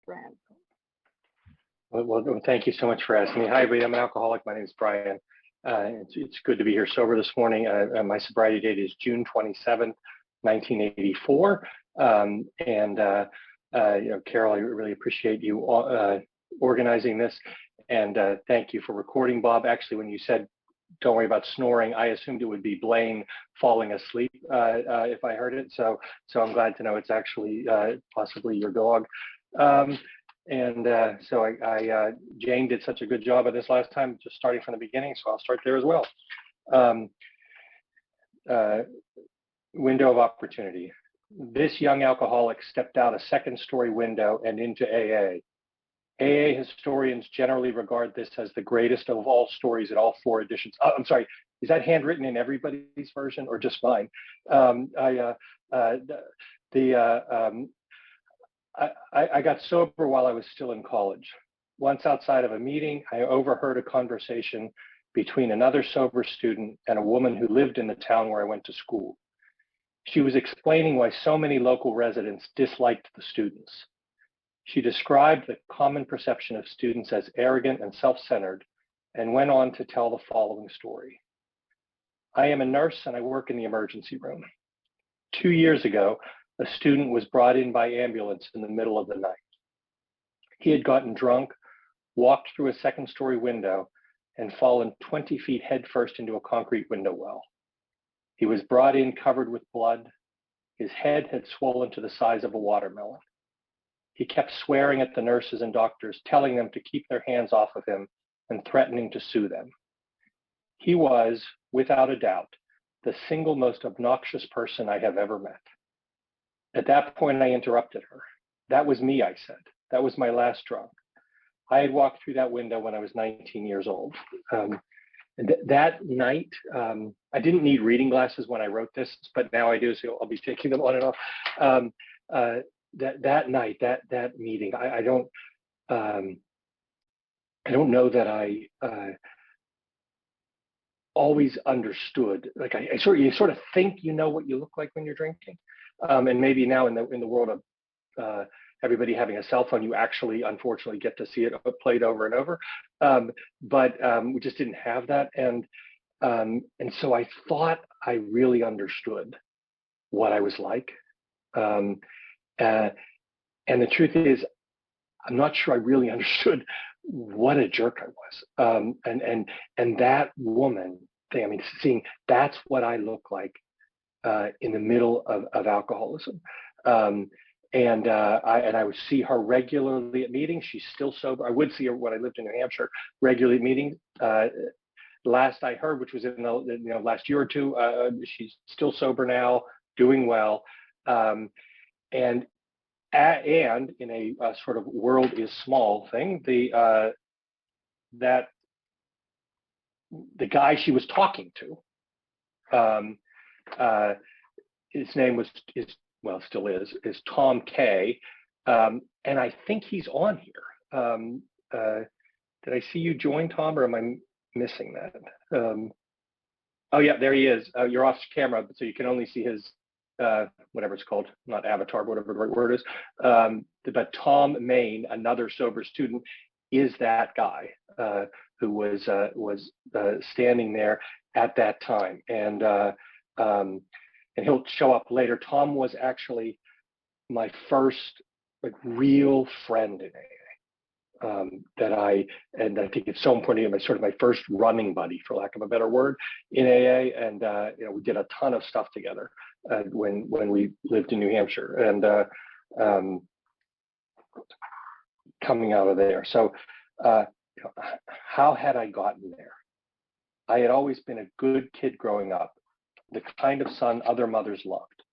Brian. Well, thank you so much for asking me. Hi, everybody. I'm an alcoholic. My name is Brian. It's good to be here sober this morning. My sobriety date is June 27th, 1984. Carol, I really appreciate you organizing this, and thank you for recording, Bob. Actually, when you said don't worry about snoring, I assumed it would be Blaine falling asleep if I heard it. So I'm glad to know it's actually possibly your dog. Jane did such a good job of this last time, just starting from the beginning, so I'll start there as well. Window of opportunity. This young alcoholic stepped out a second-story window and into AA. AA historians generally regard this as the greatest of all stories in all four editions. I'm sorry, is that handwritten in everybody's version or just mine? I got sober while I was still in college. Once outside of a meeting, I overheard a conversation between another sober student and a woman who lived in the town where I went to school. She was explaining why so many local residents disliked the students. She described the common perception of students as arrogant and self-centered, and went on to tell the following story. I am a nurse and I work in the emergency room. 2 years ago, a student was brought in by ambulance in the middle of the night. He had gotten drunk, walked through a second-story window, and fallen 20 feet headfirst into a concrete window well. He was brought in covered with blood. His head had swollen to the size of a watermelon. He kept swearing at the nurses and doctors, telling them to keep their hands off of him and threatening to sue them. He was, without a doubt, the single most obnoxious person I have ever met. At that point, I interrupted her. That was me, I said. That was my last drunk. I had walked through that window when I was 19 years old. That night, I didn't need reading glasses when I wrote this, but now I do, so I'll be taking them on and off. That night, that meeting, I don't know that I always understood. Like you sort of think you know what you look like when you're drinking, and maybe now in the world of everybody having a cell phone, you actually unfortunately get to see it played over and over. But we just didn't have that, and so I thought I really understood what I was like. And the truth is, I'm not sure I really understood what a jerk I was. And that woman thing, I mean, seeing that's what I look like in the middle of alcoholism. And I would see her regularly at meetings. She's still sober. I would see her when I lived in New Hampshire, regularly at meetings. Last I heard, which was in the last year or two, she's still sober now, doing well. And in a sort of world is small thing, the guy she was talking to, his name still is Tom K, and I think he's on here. Did I see you join, Tom, or am I missing that? Oh yeah, there he is. You're off camera, so you can only see his whatever it's called, not avatar, but whatever the right word is. But Tom Main, another sober student, is that guy who was standing there at that time, and he'll show up later. Tom was actually my first real friend in AA. And I think it's so important. My first running buddy, for lack of a better word, in AA, and we did a ton of stuff together when we lived in New Hampshire, and coming out of there. So, how had I gotten there? I had always been a good kid growing up, the kind of son other mothers loved.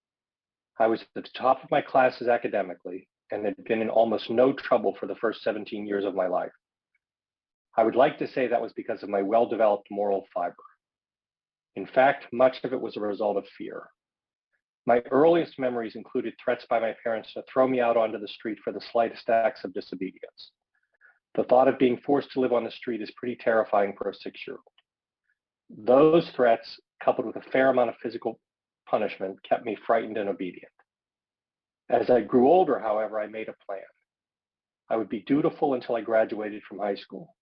I was at the top of my classes academically, and had been in almost no trouble for the first 17 years of my life. I would like to say that was because of my well-developed moral fiber. In fact, much of it was a result of fear. My earliest memories included threats by my parents to throw me out onto the street for the slightest acts of disobedience. The thought of being forced to live on the street is pretty terrifying for a 6-year-old. Those threats, coupled with a fair amount of physical punishment, kept me frightened and obedient. As I grew older, however, I made a plan. I would be dutiful until I graduated from high school.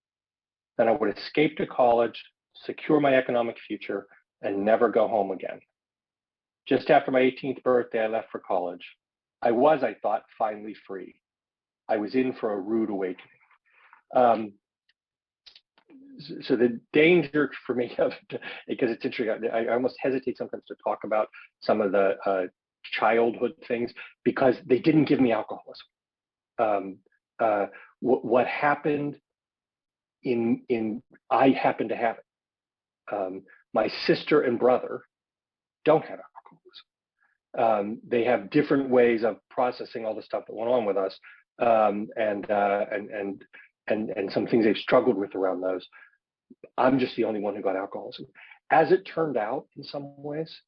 Then I would escape to college, secure my economic future, and never go home again. Just after my 18th birthday, I left for college. I thought, finally free. I was in for a rude awakening. So the danger for me of, because it's interesting, I almost hesitate sometimes to talk about some of the childhood things because they didn't give me alcoholism. What happened I happen to have it. My sister and brother don't have alcoholism. They have different ways of processing all the stuff that went on with us, and some things they've struggled with around those. I'm just the only one who got alcoholism. As it turned out, in some ways,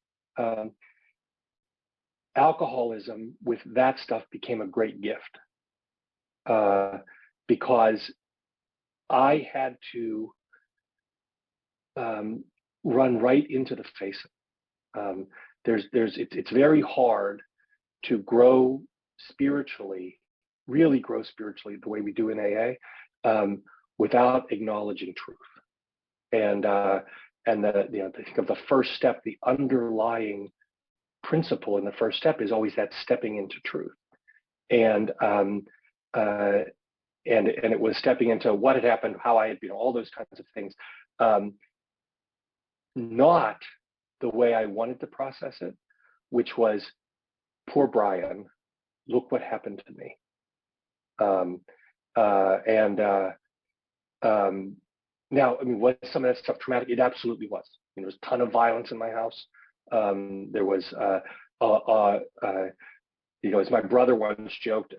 alcoholism with that stuff became a great gift, because I had to run right into the face of it. It's very hard to grow spiritually, really grow spiritually the way we do in AA, without acknowledging truth. And I think of the first step, the underlying principle in the first step is always that stepping into truth. And it was stepping into what had happened, how I had been, all those kinds of things, not the way I wanted to process it, which was, poor Brian, look what happened to me. Now, I mean, was some of that stuff traumatic? It absolutely was. There was a ton of violence in my house. There was, as my brother once joked,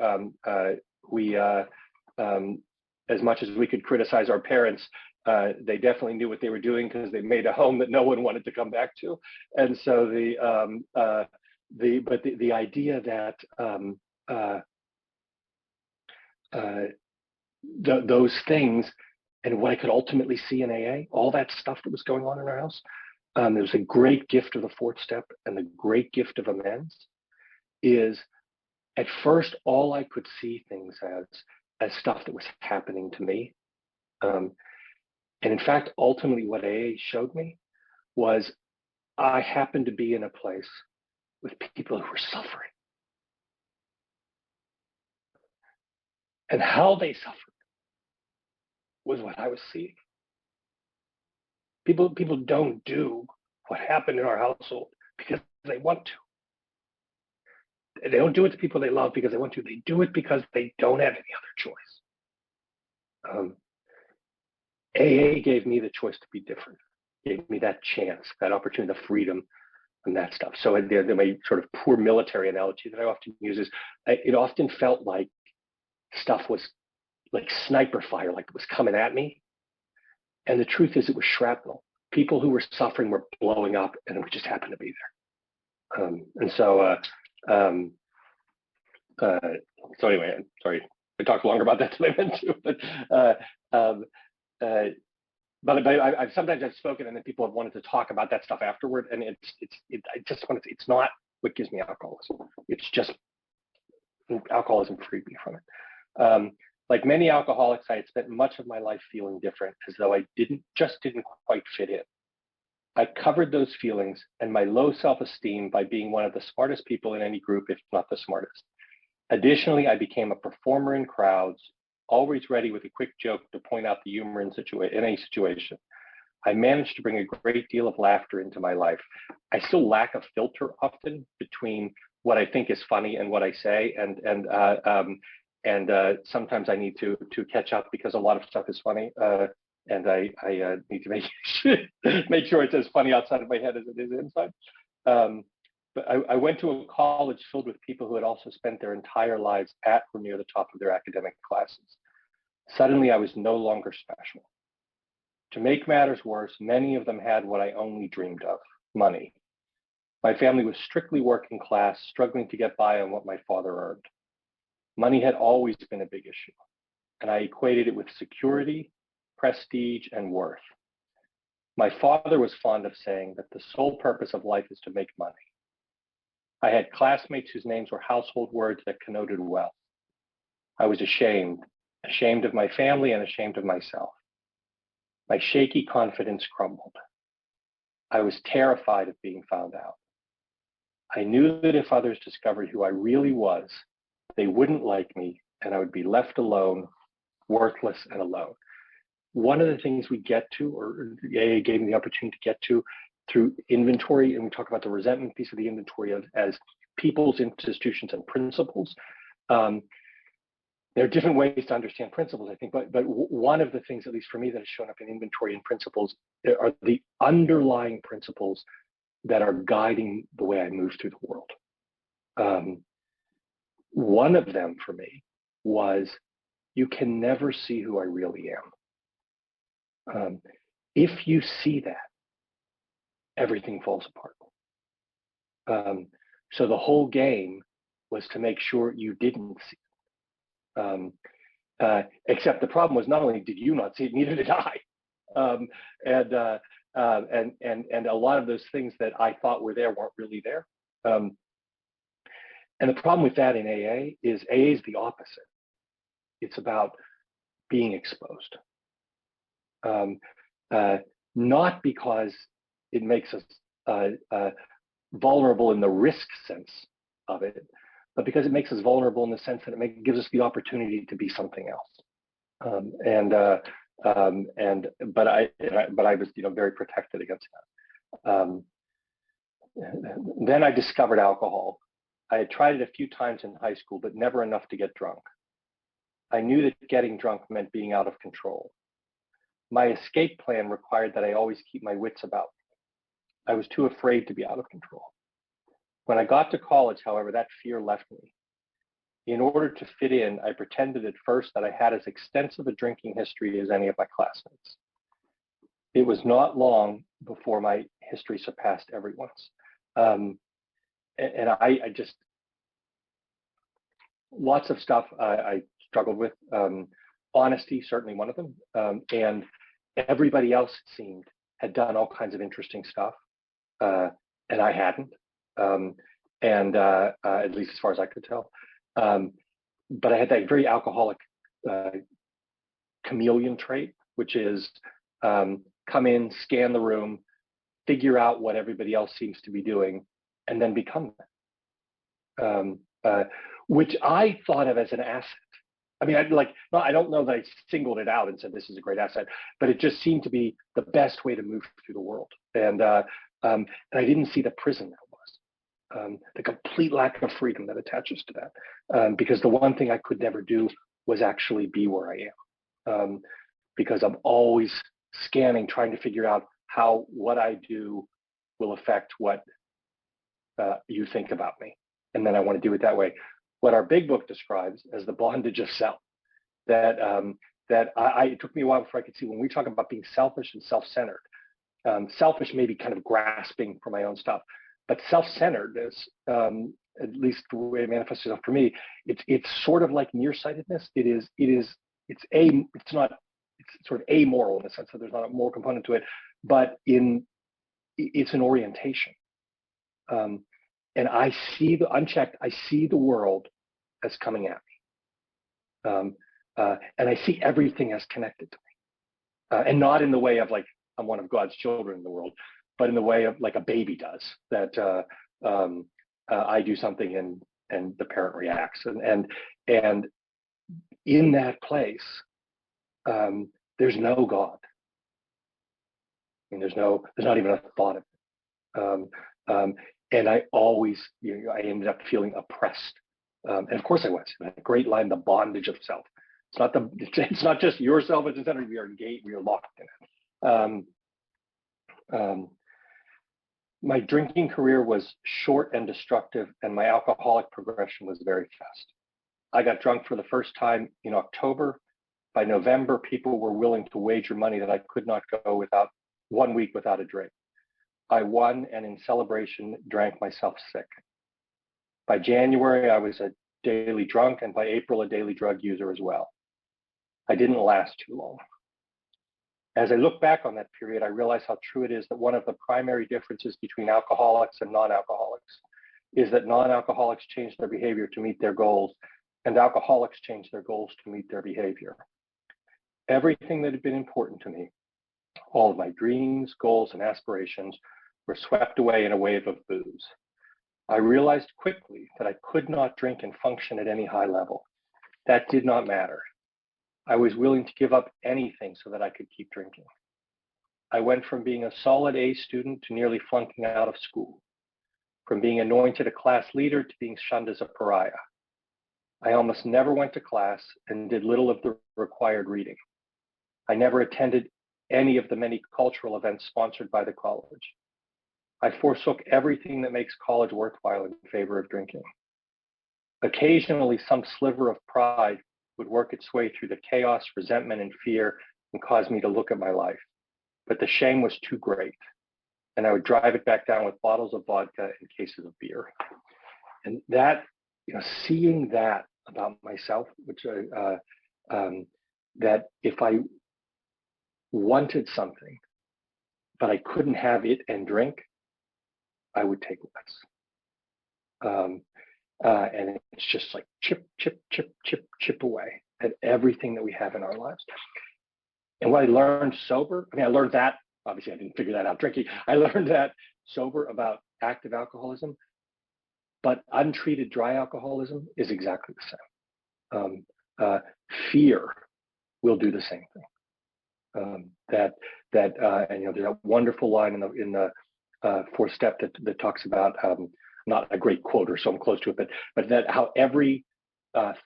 as much as we could criticize our parents, they definitely knew what they were doing because they made a home that no one wanted to come back to. And so the idea that those things and what I could ultimately see in AA, all that stuff that was going on in our house, there was a great gift of the fourth step, and the great gift of amends is, at first, all I could see things as stuff that was happening to me. And in fact, ultimately what AA showed me was I happened to be in a place with people who were suffering. And how they suffered was what I was seeing. People don't do what happened in our household because they want to. They don't do it to people they love because they want to. They do it because they don't have any other choice. AA gave me the choice to be different. Gave me that chance, that opportunity, the freedom, and that stuff. So my sort of poor military analogy that I often use is, it often felt like stuff was like sniper fire, like it was coming at me. And the truth is, it was shrapnel. People who were suffering were blowing up, and we just happened to be there. So anyway, I'm sorry, I talked longer about that than I meant to. But I've sometimes spoken, and then people have wanted to talk about that stuff afterward, and it's not what gives me alcoholism. It's just alcoholism freed me from it. Like many alcoholics, I had spent much of my life feeling different, as though I didn't quite fit in. I covered those feelings and my low self-esteem by being one of the smartest people in any group, if not the smartest. Additionally, I became a performer in crowds, always ready with a quick joke to point out the humor in any situation. I managed to bring a great deal of laughter into my life. I still lack a filter often between what I think is funny and what I say, and sometimes I need to catch up because a lot of stuff is funny, and I need to make sure it's as funny outside of my head as it is inside. But I went to a college filled with people who had also spent their entire lives at or near the top of their academic classes. Suddenly, I was no longer special. To make matters worse, many of them had what I only dreamed of: money. My family was strictly working class, struggling to get by on what my father earned. Money had always been a big issue, and I equated it with security, prestige, and worth. My father was fond of saying that the sole purpose of life is to make money. I had classmates whose names were household words that connoted wealth. I was ashamed of my family and ashamed of myself. My shaky confidence crumbled. I was terrified of being found out. I knew that if others discovered who I really was, they wouldn't like me and I would be left alone, worthless and alone. One of the things we get to, or AA gave me the opportunity to get to through inventory, and we talk about the resentment piece of the inventory as people's, institutions, and principles. There are different ways to understand principles, I think, but one of the things, at least for me, that has shown up in inventory and principles are the underlying principles that are guiding the way I move through the world. One of them for me was, you can never see who I really am. If you see that, everything falls apart. So the whole game was to make sure you didn't see it. Except the problem was, not only did you not see it, neither did I. And a lot of those things that I thought were there weren't really there. And the problem with that in AA is the opposite. It's about being exposed. Not because it makes us vulnerable in the risk sense of it, but because it makes us vulnerable in the sense that it gives us the opportunity to be something else. But I was, very protected against that. Then I discovered alcohol. I had tried it a few times in high school, but never enough to get drunk. I knew that getting drunk meant being out of control. My escape plan required that I always keep my wits about me. I was too afraid to be out of control. When I got to college, however, that fear left me. In order to fit in, I pretended at first that I had as extensive a drinking history as any of my classmates. It was not long before my history surpassed everyone's. And I just, lots of stuff I struggled with. Honesty, certainly one of them. And everybody else, it seemed, had done all kinds of interesting stuff. And I hadn't, at least as far as I could tell. But I had that very alcoholic chameleon trait, which is come in, scan the room, figure out what everybody else seems to be doing, and then become that, which I thought of as an asset. I mean, I don't know that I singled it out and said this is a great asset, but it just seemed to be the best way to move through the world. And I didn't see the prison that was, the complete lack of freedom that attaches to that. Because the one thing I could never do was actually be where I am, because I'm always scanning, trying to figure out how what I do will affect what you think about me. And then I want to do it that way. What our big book describes as the bondage of self, that it took me a while before I could see. When we talk about being selfish and self-centered, selfish may be kind of grasping for my own stuff, but self-centeredness, at least the way it manifests itself for me, it's sort of like nearsightedness. It's sort of amoral in the sense that there's not a moral component to it, but it's an orientation. And I see the unchecked, I see the world as coming at me. And I see everything as connected to me. And not in the way of like, I'm one of God's children in the world, but in the way of like a baby does, that I do something and the parent reacts. And in that place, there's no God. I mean, there's not even a thought of it. And I always, I ended up feeling oppressed. And of course I was. That great line, the bondage of self. It's not just yourself at the center. We are locked in it. My drinking career was short and destructive, and my alcoholic progression was very fast. I got drunk for the first time in October. By November, people were willing to wager money that I could not go without 1 week without a drink. I won, and in celebration, drank myself sick. By January, I was a daily drunk, and by April, a daily drug user as well. I didn't last too long. As I look back on that period, I realize how true it is that one of the primary differences between alcoholics and non-alcoholics is that non-alcoholics change their behavior to meet their goals, and alcoholics change their goals to meet their behavior. Everything that had been important to me, all of my dreams, goals, and aspirations were swept away in a wave of booze. I realized quickly that I could not drink and function at any high level. That did not matter. I was willing to give up anything so that I could keep drinking. I went from being a solid A student to nearly flunking out of school, from being anointed a class leader to being shunned as a pariah. I almost never went to class and did little of the required reading. I never attended any of the many cultural events sponsored by the college. I forsook everything that makes college worthwhile in favor of drinking. Occasionally, some sliver of pride would work its way through the chaos, resentment, and fear and cause me to look at my life. But the shame was too great, and I would drive it back down with bottles of vodka and cases of beer. And that, seeing that about myself, which that if I wanted something, but I couldn't have it and drink, I would take less. And it's just like chip away at everything that we have in our lives. And what I learned sober, I learned that, obviously I didn't figure that out drinking. I learned that sober about active alcoholism, but untreated dry alcoholism is exactly the same. Fear will do the same thing. And there's that wonderful line in the fourth step that talks about, not a great quote or so I'm close to it, but that how every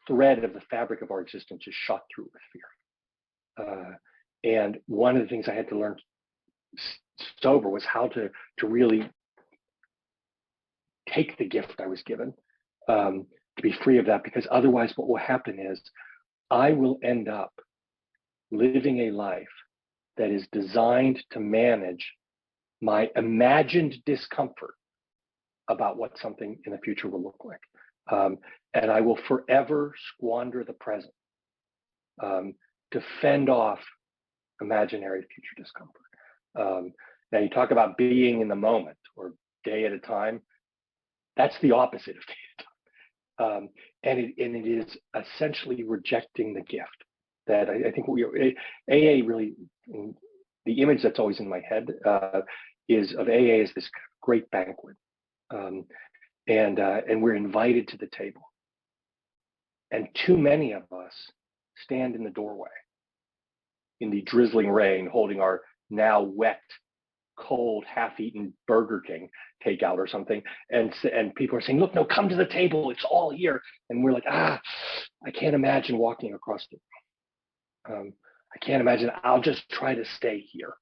thread of the fabric of our existence is shot through with fear. And one of the things I had to learn sober was how to really take the gift I was given, to be free of that, because otherwise what will happen is I will end up living a life that is designed to manage my imagined discomfort about what something in the future will look like. And I will forever squander the present to fend off imaginary future discomfort. Now you talk about being in the moment or day at a time. That's the opposite of day at a time. And it is essentially rejecting the gift that I think AA really, the image that's always in my head is of AA as this great banquet. And we're invited to the table. And too many of us stand in the doorway in the drizzling rain, holding our now wet, cold, half-eaten Burger King takeout or something, and people are saying, "Look, no, come to the table. It's all here." And we're like, I can't imagine walking across the room. I can't imagine. I'll just try to stay here.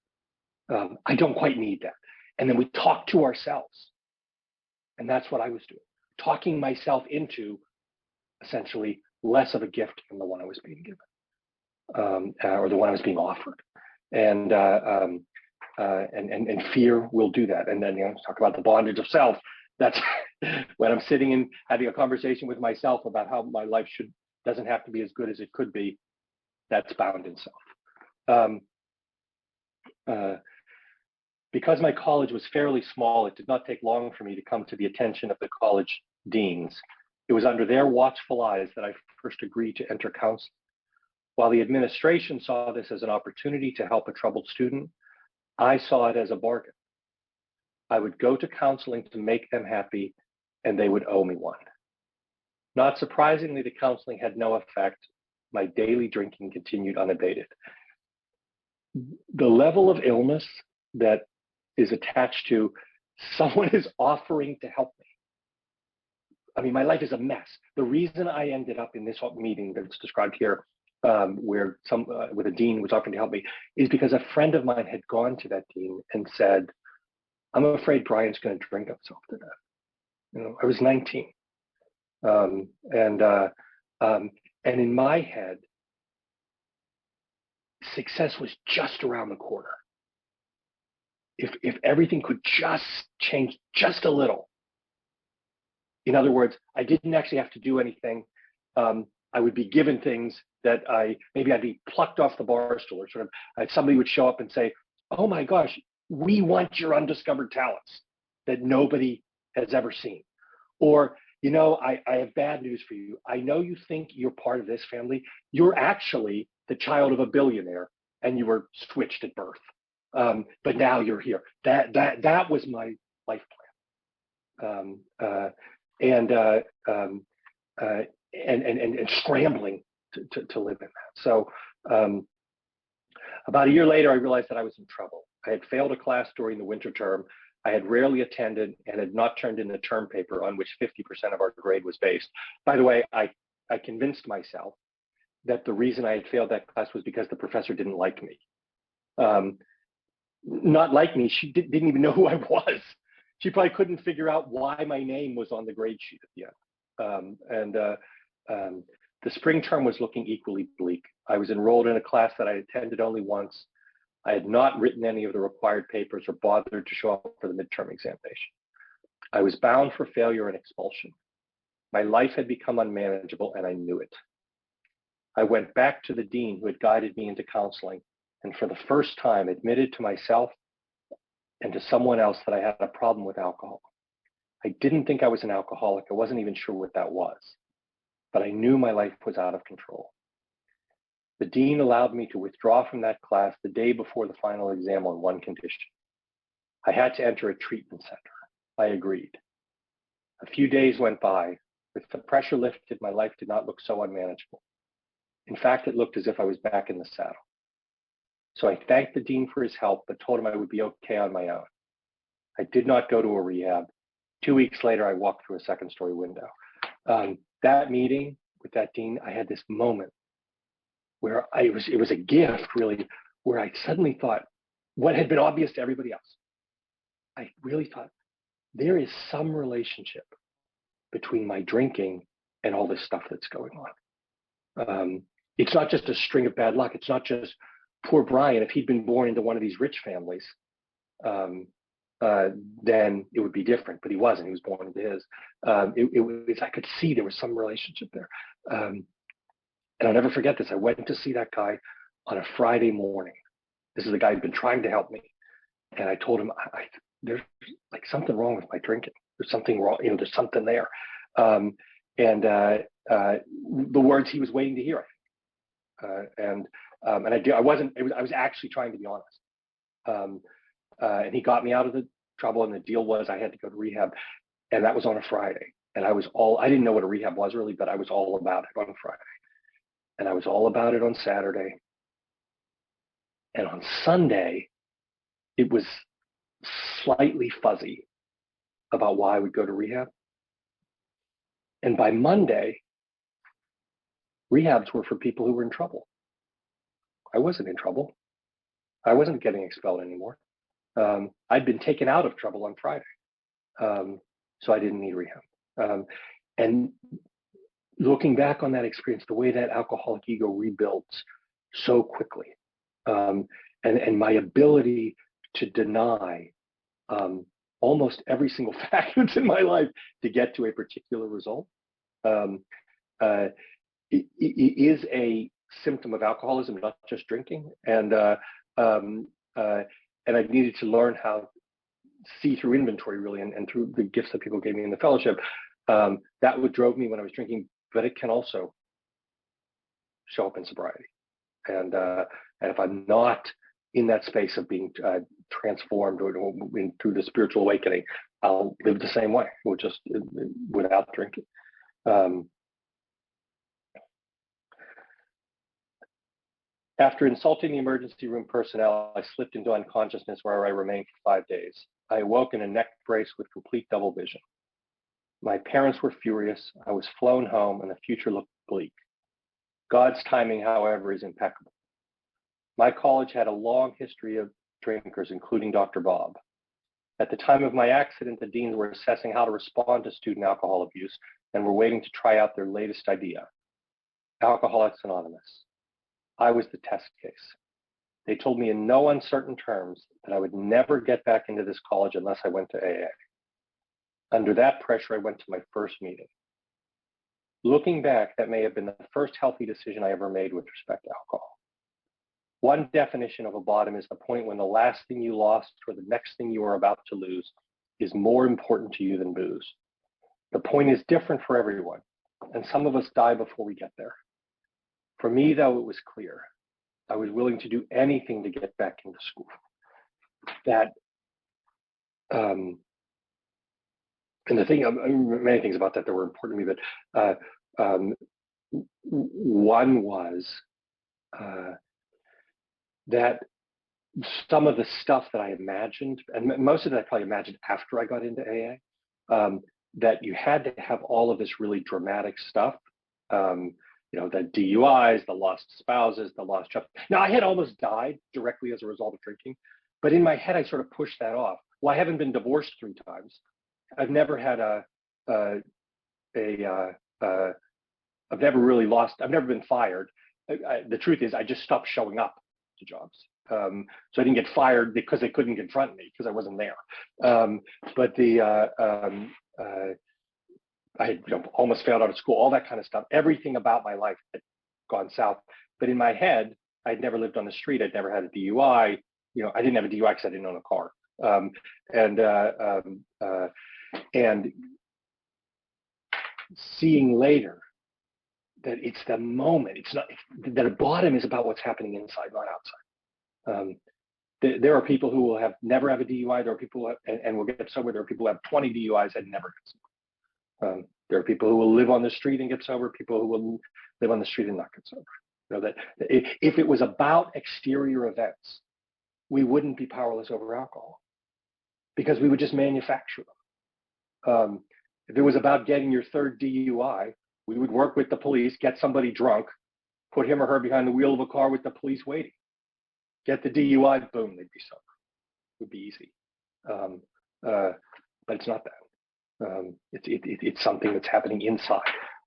I don't quite need that. And then we talk to ourselves, and that's what I was doing, talking myself into essentially less of a gift than the one I was being given, or the one I was being offered. And fear will do that. And then talk about the bondage of self. That's when I'm sitting and having a conversation with myself about how my life doesn't have to be as good as it could be. That's bound in self. Because my college was fairly small, it did not take long for me to come to the attention of the college deans. It was under their watchful eyes that I first agreed to enter counseling. While the administration saw this as an opportunity to help a troubled student, I saw it as a bargain. I would go to counseling to make them happy, and they would owe me one. Not surprisingly, the counseling had no effect. My daily drinking continued unabated. The level of illness that is attached to someone is offering to help me. I mean, my life is a mess. The reason I ended up in this meeting that's described here, where with a dean was offering to help me, is because a friend of mine had gone to that dean and said, "I'm afraid Brian's going to drink himself to death." I was 19, and in my head, success was just around the corner. If everything could just change just a little. In other words, I didn't actually have to do anything. I would be given things that maybe I'd be plucked off the bar stool, or somebody would show up and say, "Oh my gosh, we want your undiscovered talents that nobody has ever seen." Or you know, I have bad news for you. I know you think you're part of this family. You're actually the child of a billionaire, and you were switched at birth. But now you're here. That was my life plan. And, and scrambling to live in that. So about a year later, I realized that I was in trouble. I had failed a class during the winter term. I had rarely attended and had not turned in the term paper on which 50% of our grade was based. By the way, I convinced myself that the reason I had failed that class was because the professor didn't like me. Not like me, she didn't even know who I was. She probably couldn't figure out why my name was on the grade sheet at the end. The spring term was looking equally bleak. I was enrolled in a class that I attended only once. I had not written any of the required papers or bothered to show up for the midterm examination. I was bound for failure and expulsion. My life had become unmanageable, and I knew it. I went back to the dean who had guided me into counseling, and for the first time admitted to myself and to someone else that I had a problem with alcohol. I didn't think I was an alcoholic. I wasn't even sure what that was, but I knew my life was out of control. The dean allowed me to withdraw from that class the day before the final exam on one condition. I had to enter a treatment center. I agreed. A few days went by. With the pressure lifted, my life did not look so unmanageable. In fact, it looked as if I was back in the saddle. So I thanked the dean for his help, but told him I would be okay on my own. I did not go to a rehab. 2 weeks later, I walked through a second-story window. That meeting with that dean, I had this moment where it was a gift, really, where I suddenly thought what had been obvious to everybody else. I really thought there is some relationship between my drinking and all this stuff that's going on. It's not just a string of bad luck. It's not just poor Brian. If he'd been born into one of these rich families, then it would be different, but he wasn't. He was born into his. I could see there was some relationship there. And I'll never forget this. I went to see that guy on a Friday morning. This is the guy who'd been trying to help me. And I told him, there's like something wrong with my drinking. There's something wrong, there's something there. And the words he was waiting to hear, and I was actually trying to be honest. And he got me out of the trouble, and the deal was I had to go to rehab, and that was on a Friday. And I didn't know what a rehab was really, but I was all about it on Friday. And I was all about it on Saturday. And on Sunday, it was slightly fuzzy about why I would go to rehab. And by Monday, rehabs were for people who were in trouble. I wasn't in trouble. I wasn't getting expelled anymore. I'd been taken out of trouble on Friday. So I didn't need rehab. And looking back on that experience, the way that alcoholic ego rebuilds so quickly, and my ability to deny almost every single fact that's in my life to get to a particular result, it is a symptom of alcoholism, not just drinking. And I needed to learn how to see through inventory, really, and through the gifts that people gave me in the fellowship. That what drove me when I was drinking, but it can also show up in sobriety. And if I'm not in that space of being transformed or through the spiritual awakening, I'll live the same way, or just without drinking. After insulting the emergency room personnel, I slipped into unconsciousness where I remained for 5 days. I awoke in a neck brace with complete double vision. My parents were furious. I was flown home, and the future looked bleak. God's timing, however, is impeccable. My college had a long history of drinkers, including Dr. Bob. At the time of my accident, the deans were assessing how to respond to student alcohol abuse and were waiting to try out their latest idea, Alcoholics Anonymous. I was the test case. They told me in no uncertain terms that I would never get back into this college unless I went to AA. Under that pressure, I went to my first meeting. Looking back, that may have been the first healthy decision I ever made with respect to alcohol. One definition of a bottom is the point when the last thing you lost or the next thing you are about to lose is more important to you than booze. The point is different for everyone, and some of us die before we get there. For me, though, it was clear. I was willing to do anything to get back into school. That, and the thing, many things about that were important to me, but one was that some of the stuff that I imagined, and most of it I probably imagined after I got into AA, that you had to have all of this really dramatic stuff, the DUIs, the lost spouses, the lost jobs. Now, I had almost died directly as a result of drinking, but in my head, I sort of pushed that off. Well, I haven't been divorced 3 times. I've never had I've never been fired. The truth is, I just stopped showing up to jobs. So I didn't get fired because they couldn't confront me because I wasn't there. I had almost failed out of school, all that kind of stuff. Everything about my life had gone south. But in my head, I'd never lived on the street. I'd never had a DUI. I didn't have a DUI because I didn't own a car. And seeing later that it's the moment. It's not that a bottom is about what's happening inside, not outside. There are people who will never have a DUI. There are people and will get sober. There are people who have 20 DUIs and never get sober. There are people who will live on the street and get sober. People who will live on the street and not get sober. That if it was about exterior events, we wouldn't be powerless over alcohol because we would just manufacture them. If it was about getting your 3rd DUI, we would work with the police, get somebody drunk, put him or her behind the wheel of a car with the police waiting. Get the DUI, boom, they'd be sober. It would be easy. But it's not that. It's something that's happening inside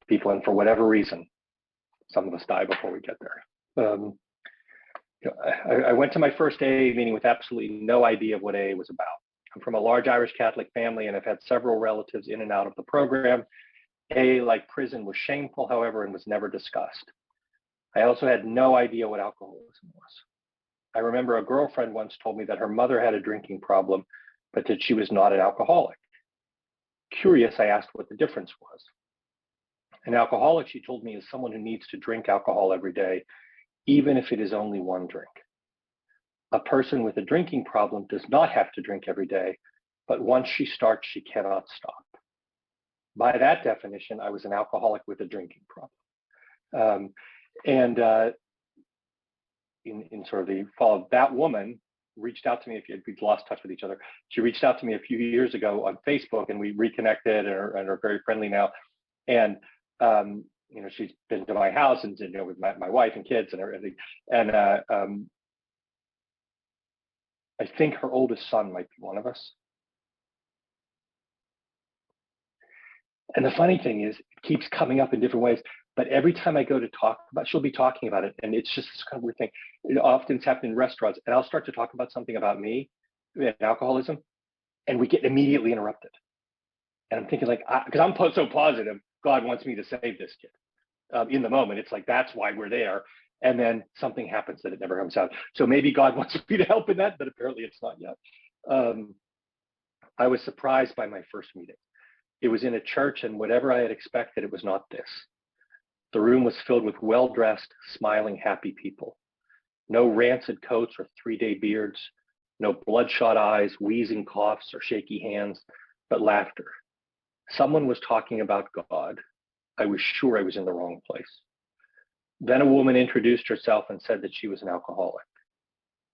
people, and for whatever reason, some of us die before we get there. I went to my first AA meeting with absolutely no idea of what AA was about. I'm from a large Irish Catholic family, and I've had several relatives in and out of the program. AA, like prison, was shameful, however, and was never discussed. I also had no idea what alcoholism was. I remember a girlfriend once told me that her mother had a drinking problem, but that she was not an alcoholic. Curious, I asked what the difference was. An alcoholic, she told me, is someone who needs to drink alcohol every day, even if it is only one drink. A person with a drinking problem does not have to drink every day, but once she starts, she cannot stop. By that definition, I was an alcoholic with a drinking problem. In sort of the fall, that woman reached out to me. If we'd lost touch with each other, she reached out to me a few years ago on Facebook, and we reconnected and are very friendly now. And she's been to my house and with my wife and kids and everything. And I think her oldest son might be one of us. And the funny thing is, it keeps coming up in different ways. But every time I go to talk about, she'll be talking about it, and it's just this kind of weird thing. It often happens in restaurants, and I'll start to talk about something about me and alcoholism, and we get immediately interrupted. And I'm thinking, because I'm so positive, God wants me to save this kid. In the moment, it's like that's why we're there, and then something happens that it never comes out. So maybe God wants me to help in that, but apparently it's not yet. I was surprised by my first meeting. It was in a church, and whatever I had expected, it was not this. The room was filled with well-dressed, smiling, happy people. No rancid coats or 3-day beards, no bloodshot eyes, wheezing coughs, or shaky hands, but laughter. Someone was talking about God. I was sure I was in the wrong place. Then a woman introduced herself and said that she was an alcoholic.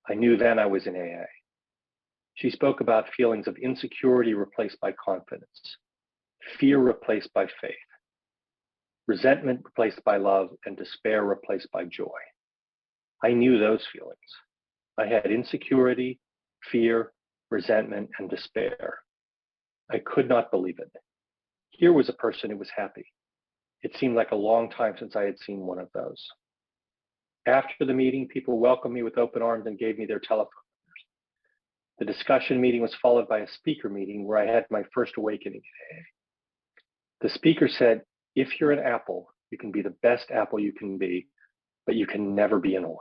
I knew then I was in AA. She spoke about feelings of insecurity replaced by confidence, fear replaced by faith, resentment replaced by love, and despair replaced by joy. I knew those feelings. I had insecurity, fear, resentment, and despair. I could not believe it. Here was a person who was happy. It seemed like a long time since I had seen one of those. After the meeting, people welcomed me with open arms and gave me their telephone numbers. The discussion meeting was followed by a speaker meeting where I had my first awakening in AA. The speaker said, if you're an apple, you can be the best apple you can be, but you can never be an orange.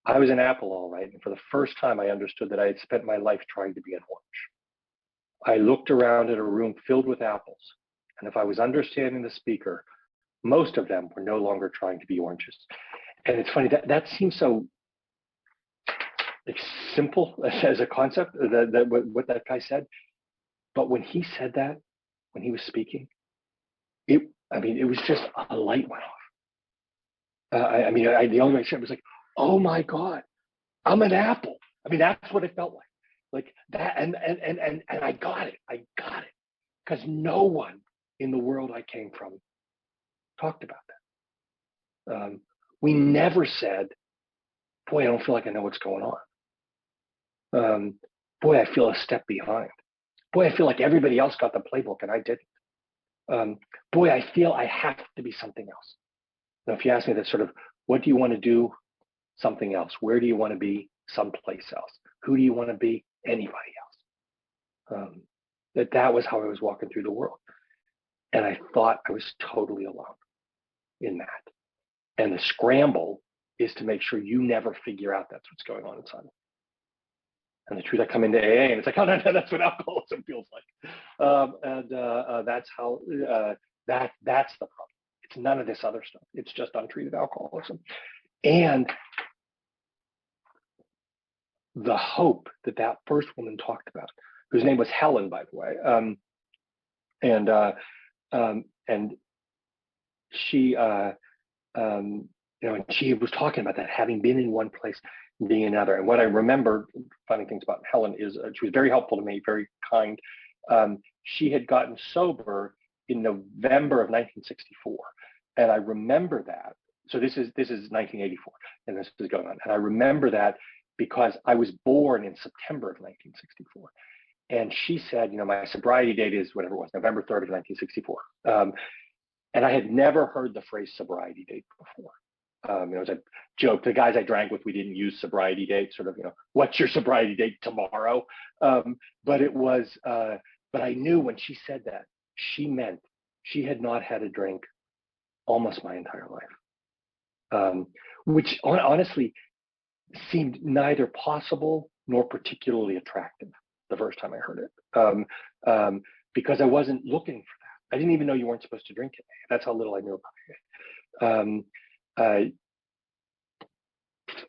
I was an apple, all right, and for the first time I understood that I had spent my life trying to be an orange. I looked around at a room filled with apples, and if I was understanding the speaker, most of them were no longer trying to be oranges. And it's funny, that seems so like simple as a concept, what that guy said. But when he said that, when he was speaking, it was just a light went off. The only way I said it was like, oh my God, I'm an apple. I mean, that's what it felt like that. And I got it. Because no one in the world I came from talked about that. We never said, boy, I don't feel like I know what's going on. Boy, I feel a step behind. Boy, I feel like everybody else got the playbook and I didn't. Boy, I feel I have to be something else. Now, if you ask me that sort of, what do you want to do? Something else. Where do you want to be? Someplace else. Who do you want to be? Anybody else. That was how I was walking through the world. And I thought I was totally alone in that. And the scramble is to make sure you never figure out that's what's going on inside. And the truth, I come into AA and it's like, oh, no, that's what alcoholism feels like. That's how, that's the problem. It's none of this other stuff. It's just untreated alcoholism. And the hope that first woman talked about, whose name was Helen, by the way, and she, and she was talking about that, having been in one place, being another. And what I remember, funny things about Helen is she was very helpful to me, very kind. She had gotten sober in November of 1964, and I remember that. So this is 1984, and this is going on. And I remember that because I was born in September of 1964. And she said, my sobriety date is whatever it was, November 3rd of 1964. And I had never heard the phrase sobriety date before. It was a joke. The guys I drank with, we didn't use sobriety date, sort of, what's your sobriety date tomorrow? But I knew when she said that, she meant she had not had a drink almost my entire life, which honestly seemed neither possible nor particularly attractive the first time I heard it, because I wasn't looking for that. I didn't even know you weren't supposed to drink it. That's how little I knew about it.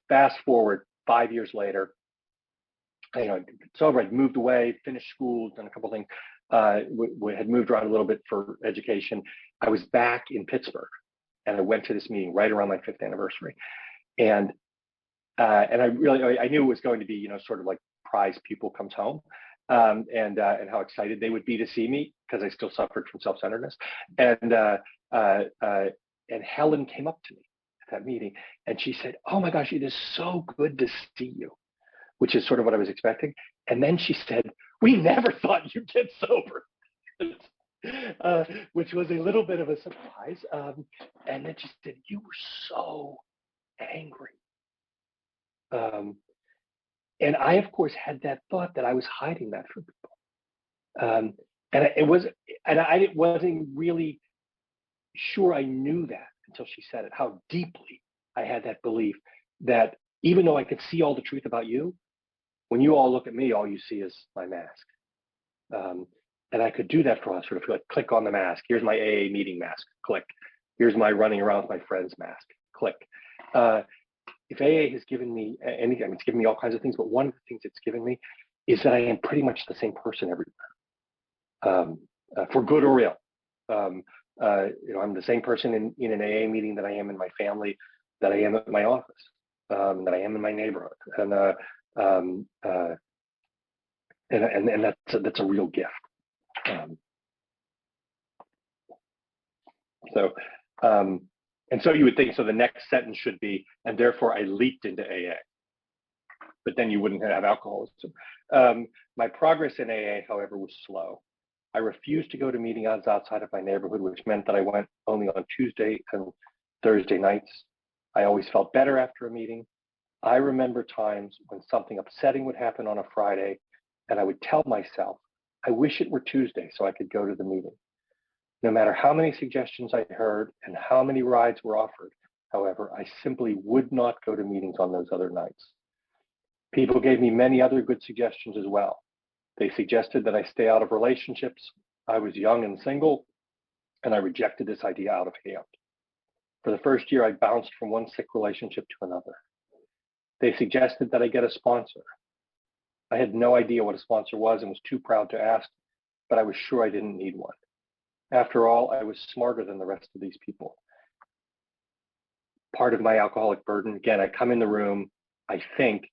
Fast forward 5 years later, sober, I'd moved away, finished school, done a couple of things. We had moved around a little bit for education. I was back in Pittsburgh, and I went to this meeting right around my 5th anniversary, and I knew it was going to be, sort of like prize pupil comes home, and how excited they would be to see me because I still suffered from self-centeredness, and Helen came up to me at that meeting, and she said, "Oh my gosh, it is so good to see you," which is sort of what I was expecting. And then she said, "We never thought you'd get sober," which was a little bit of a surprise. And then she said, "You were so angry." And I, of course, had that thought that I was hiding that from people. I wasn't really sure I knew that until she said it, how deeply I had that belief that even though I could see all the truth about you, when you all look at me, all you see is my mask. And I could do that for us, sort of like click on the mask. Here's my AA meeting mask, click. Here's my running around with my friends mask, click. If AA has given me anything, it's given me all kinds of things, but one of the things it's given me is that I am pretty much the same person everywhere, for good or ill. I'm the same person in an AA meeting that I am in my family, that I am at my office, that I am in my neighborhood, and that's a real gift. And so you would think, so the next sentence should be, and therefore I leaped into AA, but then you wouldn't have alcoholism. My progress in AA, however, was slow. I refused to go to meetings outside of my neighborhood, which meant that I went only on Tuesday and Thursday nights. I always felt better after a meeting. I remember times when something upsetting would happen on a Friday, and I would tell myself, I wish it were Tuesday so I could go to the meeting. No matter how many suggestions I heard and how many rides were offered, however, I simply would not go to meetings on those other nights. People gave me many other good suggestions as well. They suggested that I stay out of relationships. I was young and single, and I rejected this idea out of hand. For the first year, I bounced from one sick relationship to another. They suggested that I get a sponsor. I had no idea what a sponsor was and was too proud to ask, but I was sure I didn't need one. After all, I was smarter than the rest of these people. Part of my alcoholic burden, again, I come in the room, I think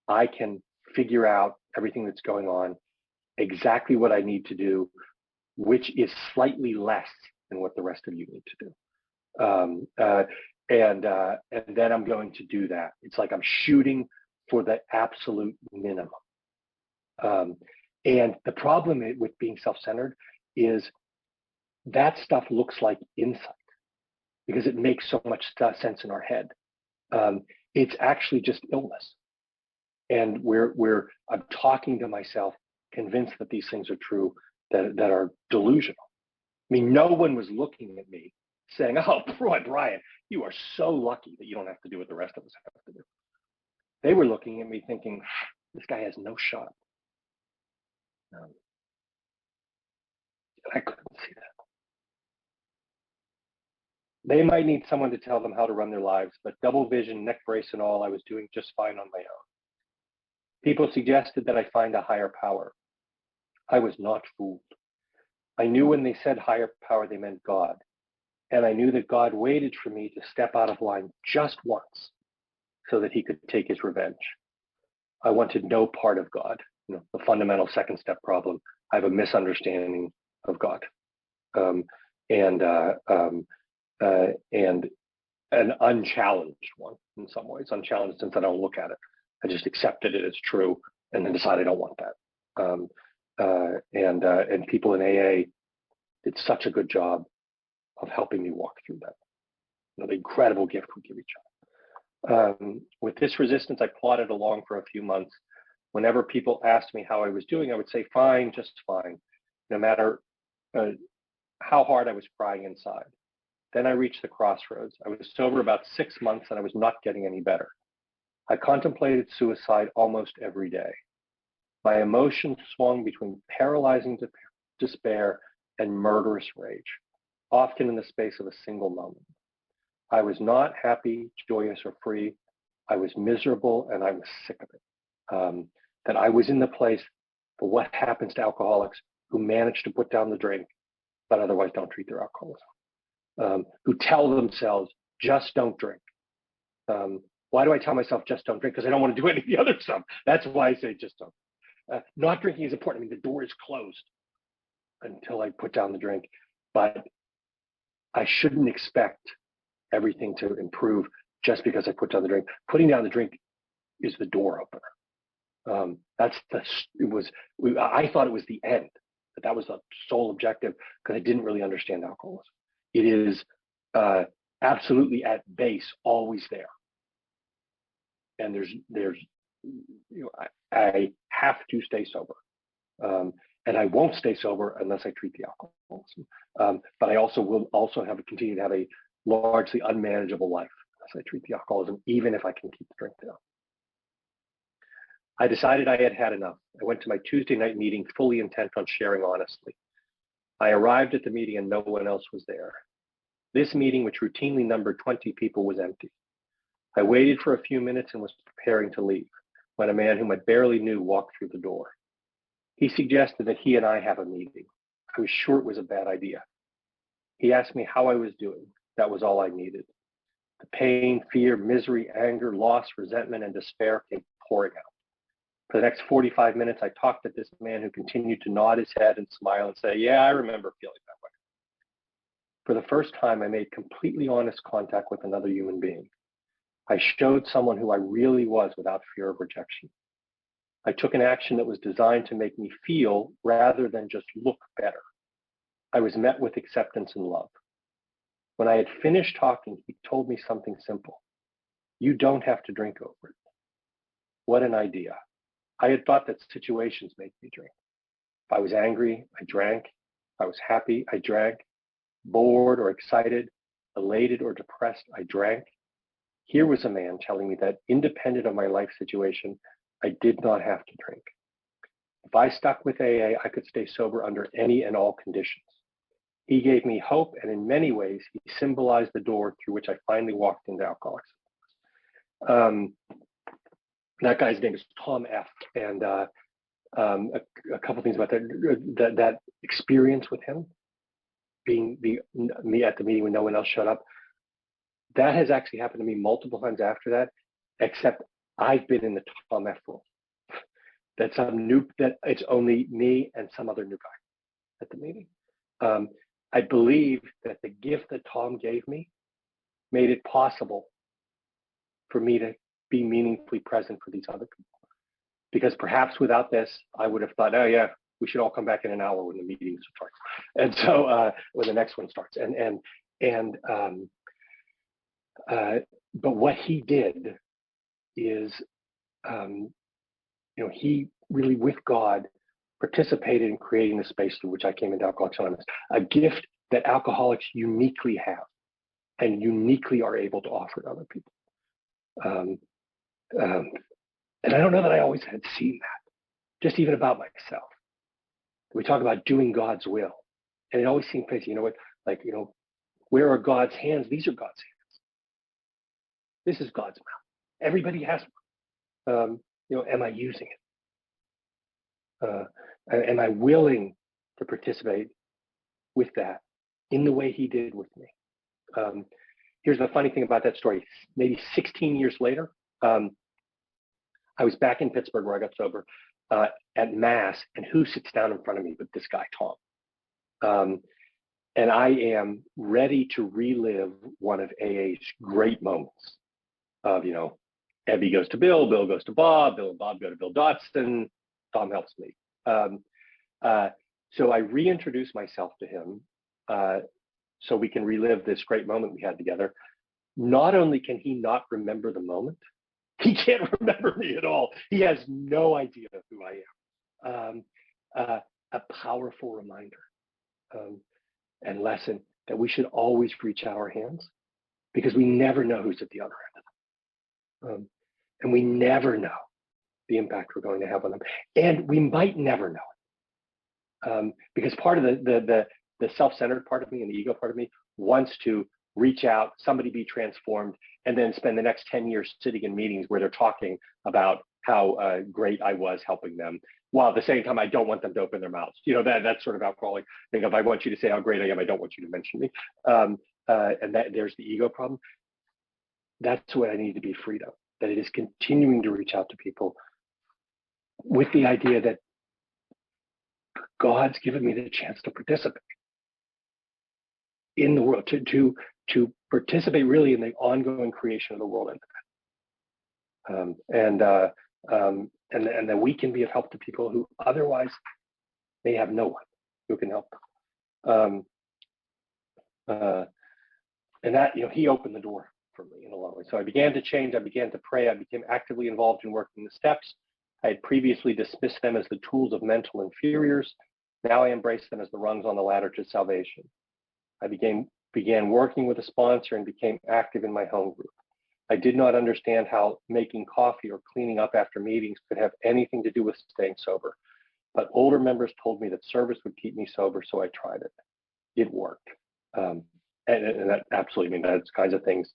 I can figure out everything that's going on, exactly what I need to do, which is slightly less than what the rest of you need to do. And then I'm going to do that. It's like I'm shooting for the absolute minimum. And the problem with being self-centered is that stuff looks like insight because it makes so much sense in our head. It's actually just illness. And I'm talking to myself, convinced that these things are true, that are delusional. I mean, no one was looking at me saying, oh, boy, Brian, you are so lucky that you don't have to do what the rest of us have to do. They were looking at me thinking, this guy has no shot. I couldn't see that. They might need someone to tell them how to run their lives, but double vision, neck brace and all, I was doing just fine on my own. People suggested that I find a higher power. I was not fooled. I knew when they said higher power, they meant God. And I knew that God waited for me to step out of line just once so that he could take his revenge. I wanted no part of God. You know, the fundamental second step problem. I have a misunderstanding of God. And an unchallenged one in some ways, unchallenged since I don't look at it. I just accepted it as true and then decided I don't want that. And people in AA did such a good job of helping me walk through that. You know, the incredible gift we give each other. With this resistance, I plodded along for a few months. Whenever people asked me how I was doing, I would say, fine, just fine, no matter how hard I was crying inside. Then I reached the crossroads. I was sober about 6 months and I was not getting any better. I contemplated suicide almost every day. My emotions swung between paralyzing despair and murderous rage, often in the space of a single moment. I was not happy, joyous, or free. I was miserable and I was sick of it. That I was in the place for what happens to alcoholics who manage to put down the drink, but otherwise don't treat their alcoholism, who tell themselves, just don't drink. Why do I tell myself just don't drink? Because I don't want to do any of the other stuff. That's why I say just don't. Not drinking is important. I mean, the door is closed until I put down the drink, but I shouldn't expect everything to improve just because I put down the drink. Putting down the drink is the door opener. I thought it was the end, but that was the sole objective because I didn't really understand alcoholism. It is absolutely at base, always there. And I have to stay sober. And I won't stay sober unless I treat the alcoholism. But I also will continue to have a largely unmanageable life as I treat the alcoholism, even if I can keep the drink down. I decided I had had enough. I went to my Tuesday night meeting fully intent on sharing honestly. I arrived at the meeting and no one else was there. This meeting, which routinely numbered 20 people, was empty. I waited for a few minutes and was preparing to leave when a man whom I barely knew walked through the door. He suggested that he and I have a meeting. I was sure it was a bad idea. He asked me how I was doing. That was all I needed. The pain, fear, misery, anger, loss, resentment, and despair came pouring out. For the next 45 minutes, I talked to this man who continued to nod his head and smile and say, yeah, I remember feeling that way. For the first time, I made completely honest contact with another human being. I showed someone who I really was without fear of rejection. I took an action that was designed to make me feel rather than just look better. I was met with acceptance and love. When I had finished talking, he told me something simple. You don't have to drink over it. What an idea. I had thought that situations made me drink. If I was angry, I drank. If I was happy, I drank. Bored or excited, elated or depressed, I drank. Here was a man telling me that independent of my life situation, I did not have to drink. If I stuck with AA, I could stay sober under any and all conditions. He gave me hope, and in many ways, he symbolized the door through which I finally walked into Alcoholics. That guy's name is Tom F. And a couple things about that experience with him, being me at the meeting when no one else showed up. That has actually happened to me multiple times after that, except I've been in the Tom F. role. That it's only me and some other new guy at the meeting. I believe that the gift that Tom gave me made it possible for me to be meaningfully present for these other people. Because perhaps without this, I would have thought, oh yeah, we should all come back in an hour when the meeting starts. And so when the next one starts. But what he did is, he really, with God, participated in creating the space through which I came into Alcoholics Anonymous, a gift that alcoholics uniquely have and uniquely are able to offer to other people. And I don't know that I always had seen that, just even about myself. We talk about doing God's will, and it always seemed crazy. You know what? Like, where are God's hands? These are God's hands. This is God's mouth. Everybody has one. Am I using it? Am I willing to participate with that in the way he did with me? Here's the funny thing about that story. Maybe 16 years later, I was back in Pittsburgh where I got sober at Mass, and who sits down in front of me but this guy, Tom. And I am ready to relive one of AA's great moments of, Ebby goes to Bill, Bill goes to Bob, Bill and Bob go to Bill Dotson, Tom helps me. So I reintroduce myself to him so we can relive this great moment we had together. Not only can he not remember the moment, he can't remember me at all. He has no idea who I am. A powerful reminder and lesson that we should always reach out our hands, because we never know who's at the other end of them. And we never know the impact we're going to have on them. And we might never know it. Because part of the self-centered part of me and the ego part of me wants to reach out, somebody be transformed, and then spend the next 10 years sitting in meetings where they're talking about how great I was helping them, while at the same time I don't want them to open their mouths. That's sort of alcoholic thing of, I want you to say how great I am, I don't want you to mention me. And that there's the ego problem. That's what I need to be freed of, that it is continuing to reach out to people with the idea that God's given me the chance to participate in the world, to participate really in the ongoing creation of the world, and that we can be of help to people who otherwise may have no one who can help them. And that, he opened the door for me in a lot of ways. So I began to change. I began to pray. I became actively involved in working the steps. I had previously dismissed them as the tools of mental inferiors. Now I embrace them as the rungs on the ladder to salvation. I began working with a sponsor and became active in my home group. I did not understand how making coffee or cleaning up after meetings could have anything to do with staying sober. But older members told me that service would keep me sober, so I tried it. It worked. And that absolutely, that's kinds of things.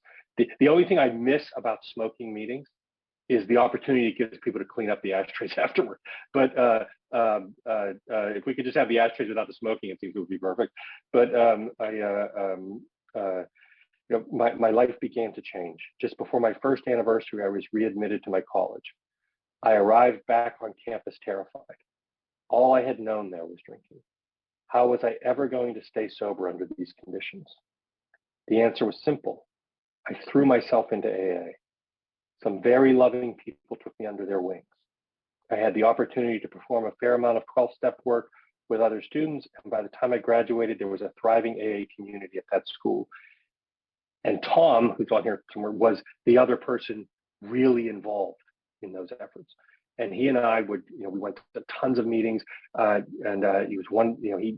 The only thing I miss about smoking meetings is the opportunity it gives people to clean up the ashtrays afterward. But if we could just have the ashtrays without the smoking, it seems it would be perfect. But my life began to change. Just before my first anniversary, I was readmitted to my college. I arrived back on campus terrified. All I had known there was drinking. How was I ever going to stay sober under these conditions? The answer was simple. I threw myself into AA. Some very loving people took me under their wings. I had the opportunity to perform a fair amount of 12-step work with other students, and by the time I graduated, there was a thriving AA community at that school. And Tom, who's on here somewhere, was the other person really involved in those efforts. And he and I would, we went to tons of meetings, and he was one, he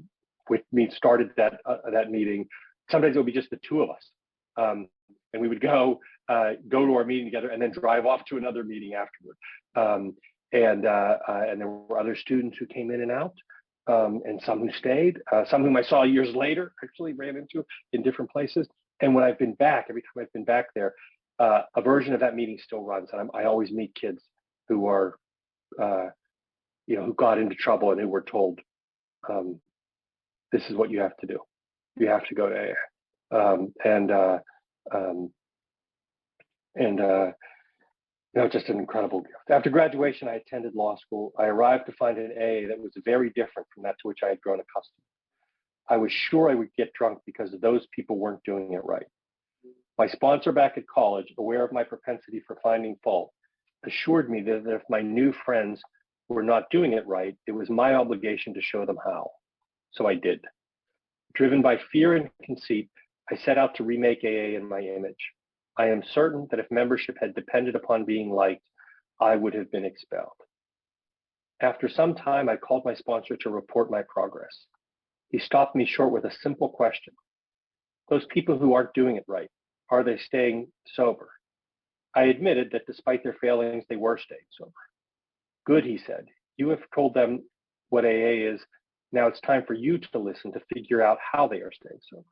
with me started that meeting. Sometimes it would be just the two of us, and we would go to our meeting together and then drive off to another meeting afterward. and there were other students who came in and out, and some who stayed, some whom I saw years later, actually ran into in different places. And when I've been back, every time I've been back there, a version of that meeting still runs. And I always meet kids who are, who got into trouble and who were told, this is what you have to do. You have to go to AA. Just an incredible gift. After graduation, I attended law school. I arrived to find an AA that was very different from that to which I had grown accustomed. I was sure I would get drunk because those people weren't doing it right. My sponsor back at college, aware of my propensity for finding fault, assured me that if my new friends were not doing it right, it was my obligation to show them how. So I did. Driven by fear and conceit, I set out to remake AA in my image. I am certain that if membership had depended upon being liked, I would have been expelled. After some time, I called my sponsor to report my progress. He stopped me short with a simple question. Those people who aren't doing it right, are they staying sober? I admitted that despite their failings, they were staying sober. Good, he said. You have told them what AA is. Now it's time for you to listen to figure out how they are staying sober.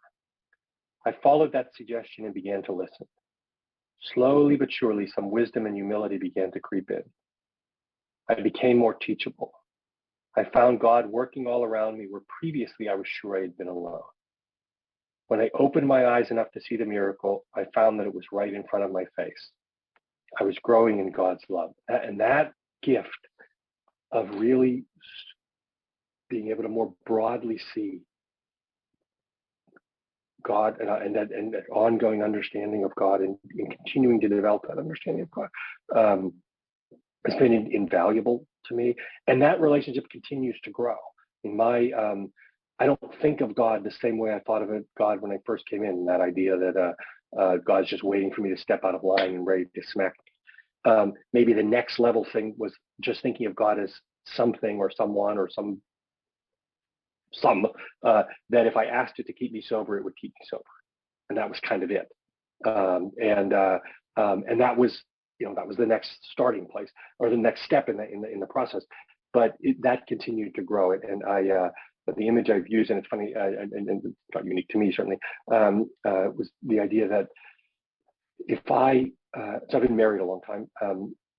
I followed that suggestion and began to listen. Slowly but surely, some wisdom and humility began to creep in. I became more teachable. I found God working all around me where previously I was sure I had been alone. When I opened my eyes enough to see the miracle, I found that it was right in front of my face. I was growing in God's love. And that gift of really being able to more broadly see God and that ongoing understanding of God and continuing to develop that understanding of God has been invaluable to me. And that relationship continues to grow. I don't think of God the same way I thought of God when I first came in, that idea that God's just waiting for me to step out of line and ready to smack me. Maybe the next level thing was just thinking of God as something or someone or some that if I asked it to keep me sober, it would keep me sober. And that was kind of it. And that was, that was the next starting place or the next step in the process. But that continued to grow. But the image I've used, and it's funny, and it's not unique to me certainly, was the idea that so I've been married a long time.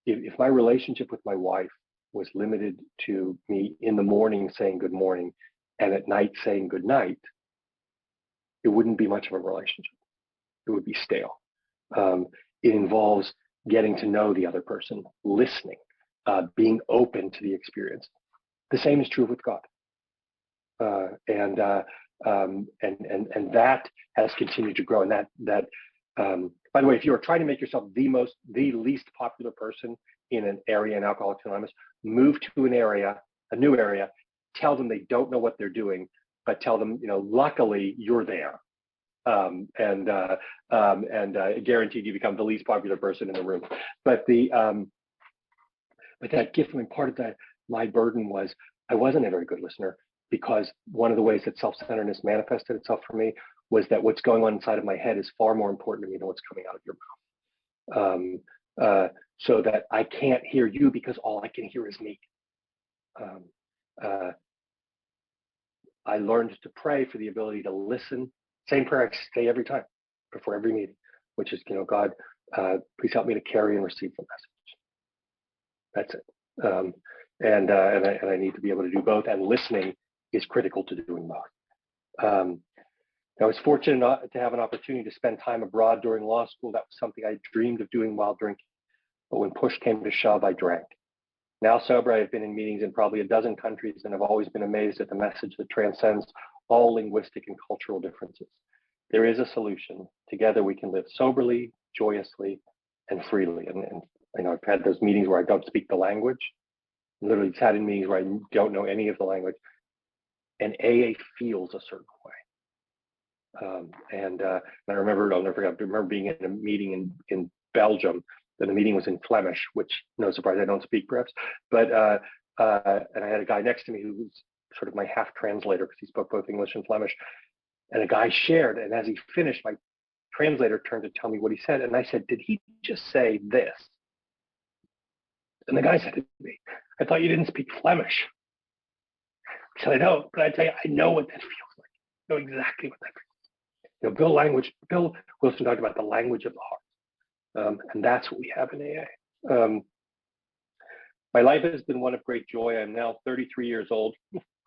If my relationship with my wife was limited to me in the morning saying good morning and at night saying good night, it wouldn't be much of a relationship. It would be stale. It involves getting to know the other person, listening, being open to the experience. The same is true with God. And that has continued to grow. And that by the way, if you are trying to make yourself the least popular person in an area in Alcoholics Anonymous, move to a new area, tell them they don't know what they're doing, but tell them, luckily you're there. And guaranteed you become the least popular person in the room. But that gift, part of my burden was I wasn't a very good listener, because one of the ways that self-centeredness manifested itself for me was that what's going on inside of my head is far more important to me than what's coming out of your mouth. So that I can't hear you because all I can hear is me. I learned to pray for the ability to listen. Same prayer I say every time before every meeting, which is, God, please help me to carry and receive the message. That's it. And I need to be able to do both, and listening is critical to doing both. I was fortunate to have an opportunity to spend time abroad during law school. That was something I dreamed of doing while drinking. But when push came to shove, I drank. Now sober, I have been in meetings in probably a dozen countries and have always been amazed at the message that transcends all linguistic and cultural differences. There is a solution. Together we can live soberly, joyously, and freely. And I've had those meetings where I don't speak the language. Literally sat in meetings where I don't know any of the language. And AA feels a certain way. And I remember, I'll never forget, I remember being in a meeting in Belgium, and the meeting was in Flemish, which, no surprise, I don't speak perhaps. But and I had a guy next to me who was sort of my half translator, because he spoke both English and Flemish. And a guy shared, and as he finished, my translator turned to tell me what he said. And I said, did he just say this? And the guy said to me, I thought you didn't speak Flemish. I said, I don't, but I tell you, I know what that feels like. I know exactly what that feels like. Bill Wilson talked about the language of the heart. And that's what we have in AA. My life has been one of great joy. I'm now 33 years old,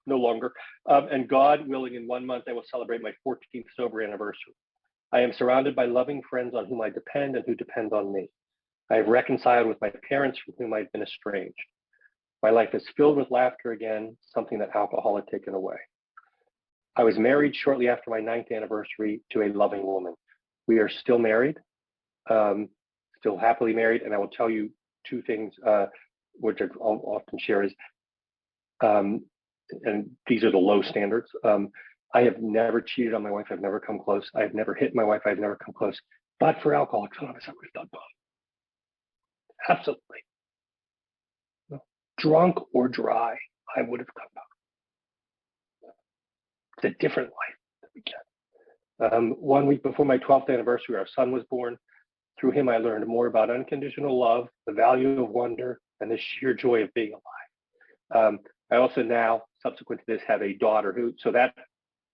no longer. And God willing, in 1 month, I will celebrate my 14th sober anniversary. I am surrounded by loving friends on whom I depend and who depend on me. I have reconciled with my parents from whom I've been estranged. My life is filled with laughter again, something that alcohol had taken away. I was married shortly after my 9th anniversary to a loving woman. We are still married, still happily married. And I will tell you two things, which I'll often share is, and these are the low standards. I have never cheated on my wife. I've never come close. I've never hit my wife. I've never come close. But for Alcoholics Anonymous, I would have done both. Absolutely. No. Drunk or dry, I would have done both. It's a different life that we get. 1 week before my 12th anniversary, our son was born. Through him, I learned more about unconditional love, the value of wonder, and the sheer joy of being alive. I also now, subsequent to this, have a daughter so that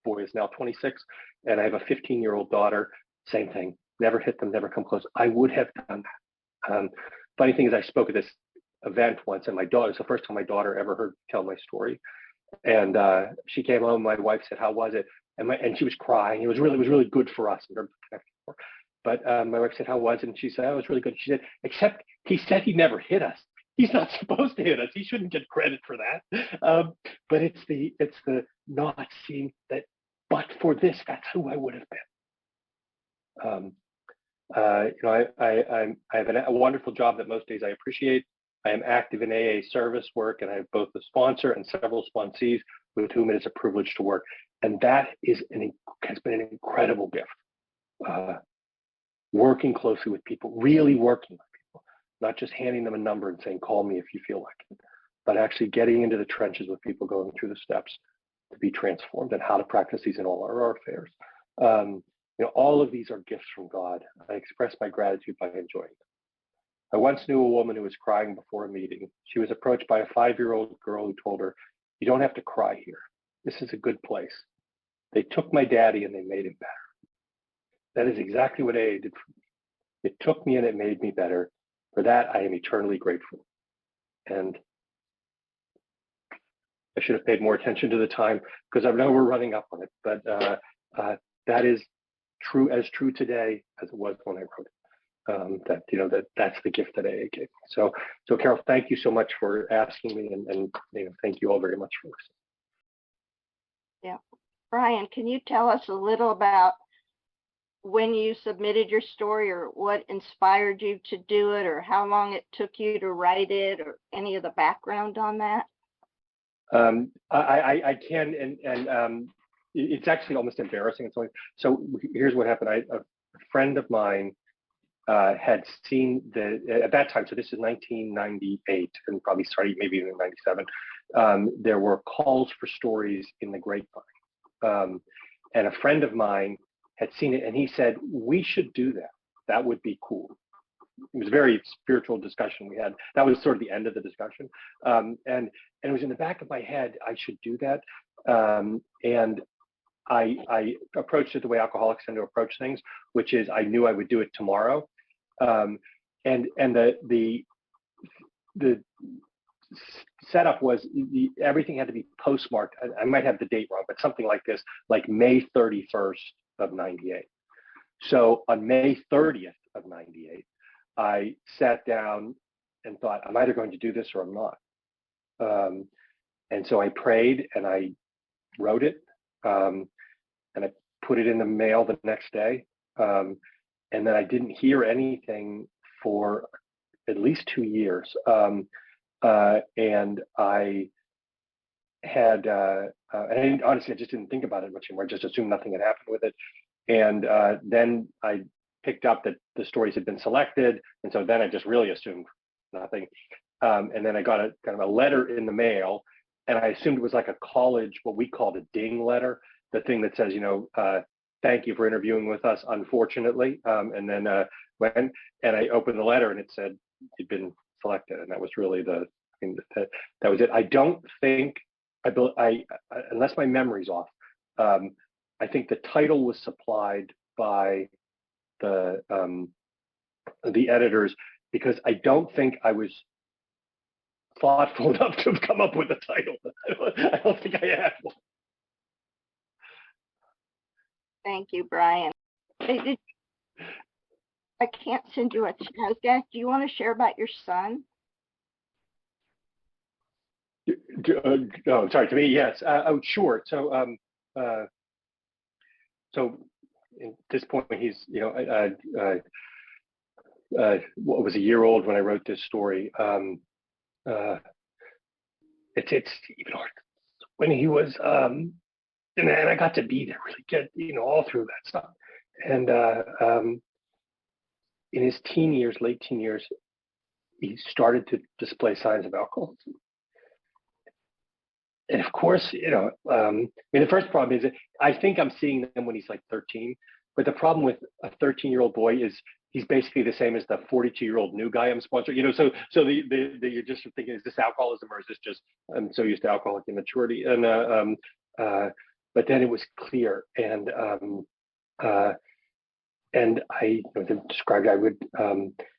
boy is now 26, and I have a 15-year-old daughter. Same thing, never hit them, never come close. I would have done that. Funny thing is, I spoke at this event once, and my daughter, it's the first time my daughter ever heard me tell my story. And she came home, my wife said, how was it? And she was crying. It was really good for us in terms of connecting. But my wife said, how was it? And she said, oh, it was really good. She said, except he said he never hit us. He's not supposed to hit us. He shouldn't get credit for that. But it's the not seeing that, but for this, that's who I would have been. I have a wonderful job that most days I appreciate. I am active in AA service work, and I have both a sponsor and several sponsees with whom it is a privilege to work. And that has been an incredible gift. Working closely with people, really working with people, not just handing them a number and saying, call me if you feel like it, but actually getting into the trenches with people, going through the steps to be transformed, and how to practice these in all our affairs. All of these are gifts from God. I express my gratitude by enjoying them. I once knew a woman who was crying before a meeting. She was approached by a 5-year-old girl who told her, you don't have to cry here. This is a good place. They took my daddy and they made him better. That is exactly what AA did for me. It took me and it made me better. For that, I am eternally grateful. And I should have paid more attention to the time, because I know we're running up on it. But that is true today as it was when I wrote it. That's the gift that AA gave me. So Carol, thank you so much for asking me, and thank you all very much for listening. Yeah, Brian, can you tell us a little about when you submitted your story, or what inspired you to do it, or how long it took you to write it, or any of the background on that? I can, and it's actually almost embarrassing. So here's what happened. A friend of mine had seen at that time, so this is 1998, and probably starting maybe even 97, there were calls for stories in the grapevine. And a friend of mine had seen it, and he said, we should do that. That would be cool. It was a very spiritual discussion we had. That was sort of the end of the discussion. And it was in the back of my head, I should do that. And I approached it the way alcoholics tend to approach things, which is I knew I would do it tomorrow. And the setup was everything had to be postmarked. I might have the date wrong, but something like this, like May 31st of 98. So on May 30th of 98, I sat down and thought, I'm either going to do this or I'm not. And so I prayed and I wrote it, and I put it in the mail the next day. And then I didn't hear anything for at least 2 years. And I had, and honestly, I just didn't think about it much anymore. I just assumed nothing had happened with it. And then I picked up that the stories had been selected. And so then I just really assumed nothing. And then I got a kind of a letter in the mail, and I assumed it was like a college, what we called a ding letter, the thing that says, thank you for interviewing with us, unfortunately. And then I opened the letter and it said, you'd been selected, and that was really that was it. I don't think unless my memory's off, I think the title was supplied by the editors, because I don't think I was thoughtful enough to have come up with a title. I don't think I had one. Thank you, Brian. I can't send you a chat. Do you want to share about your son? Oh, sorry, to me, yes. Oh, sure. So, so at this point, he's, what was a year old when I wrote this story. It's even hard when he was, and I got to be there, really get, all through that stuff. And in his teen years, late teen years, he started to display signs of alcoholism. And of course, the first problem is that I think I'm seeing them when he's like 13. But the problem with a 13-year-old boy is he's basically the same as the 42-year-old new guy I'm sponsoring. So you're just thinking, is this alcoholism, or is this just I'm so used to alcoholic immaturity? And but then it was clear, and I described, I would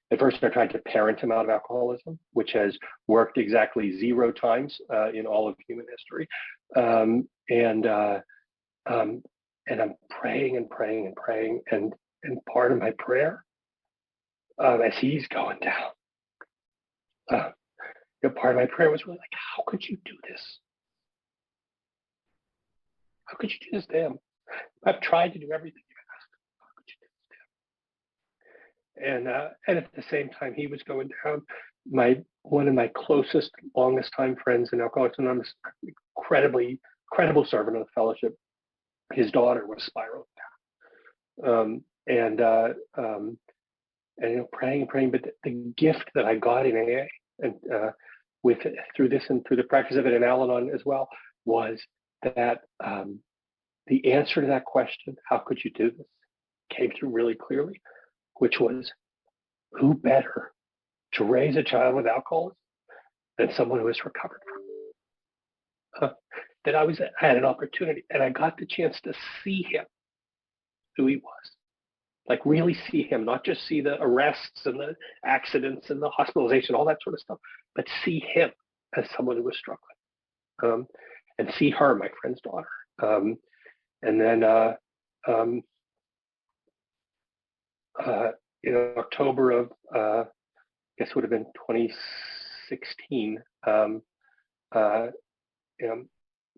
at first I tried to parent him out of alcoholism, which has worked exactly 0 times in all of human history. And I'm praying and praying and praying, and part of my prayer as he's going down, part of my prayer was really like, how could you do this? How could you do this to him? I've tried to do everything you've asked. How could you do this to him? And at the same time he was going down, one of my closest, longest time friends in Alcoholics Anonymous, incredible servant of the fellowship, his daughter was spiraling down. Praying and praying, but the gift that I got in AA and through this and through the practice of it in Al-Anon as well, was that the answer to that question, how could you do this, came through really clearly, which was, who better to raise a child with alcoholism than someone who has recovered from it? That I had an opportunity, and I got the chance to see him, who he was, like really see him, not just see the arrests and the accidents and the hospitalization, all that sort of stuff, but see him as someone who was struggling, and see her, my friend's daughter. And then in October of, I guess would have been 2016,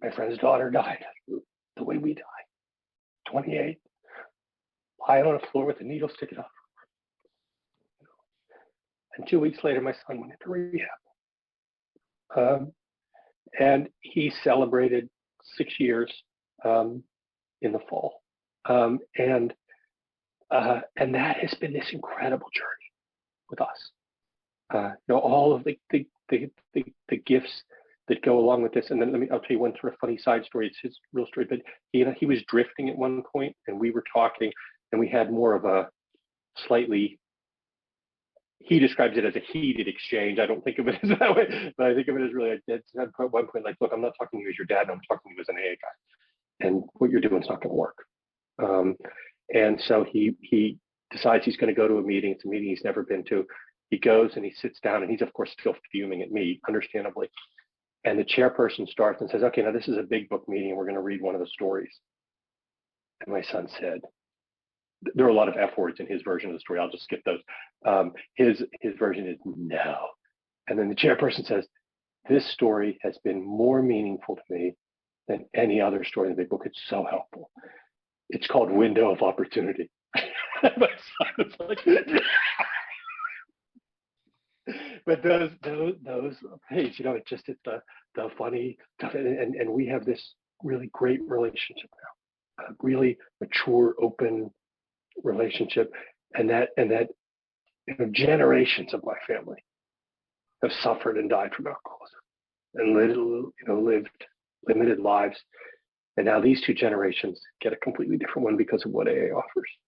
my friend's daughter died the way we died, 28, lying on the floor with a needle sticking out. And 2 weeks later, my son went into rehab. And he celebrated 6 years in the fall. And that has been this incredible journey with us. All of the gifts that go along with this. And then I'll tell you one sort of funny side story. It's his real story, but he was drifting at one point, and we were talking, and we had more of a slightly, he describes it as a heated exchange. I don't think of it as that way, but I think of it as really a dead at one point, like, look, I'm not talking to you as your dad, I'm talking to you as an AA guy. And what you're doing is not going to work. And so he decides he's going to go to a meeting. It's a meeting he's never been to. He goes and he sits down, and he's of course still fuming at me, understandably. And the chairperson starts and says, okay, now this is a big book meeting. We're going to read one of the stories. And my son said, there are a lot of F words in his version of the story. I'll just skip those. His version is no. And then the chairperson says, this story has been more meaningful to me than any other story in the big book. It's so helpful. It's called Window of Opportunity. My son was like, but those hey, it's just the funny stuff, and we have this really great relationship now, a really mature, open relationship, and that generations of my family have suffered and died from alcoholism and lived limited lives, and now these 2 generations get a completely different one because of what AA offers.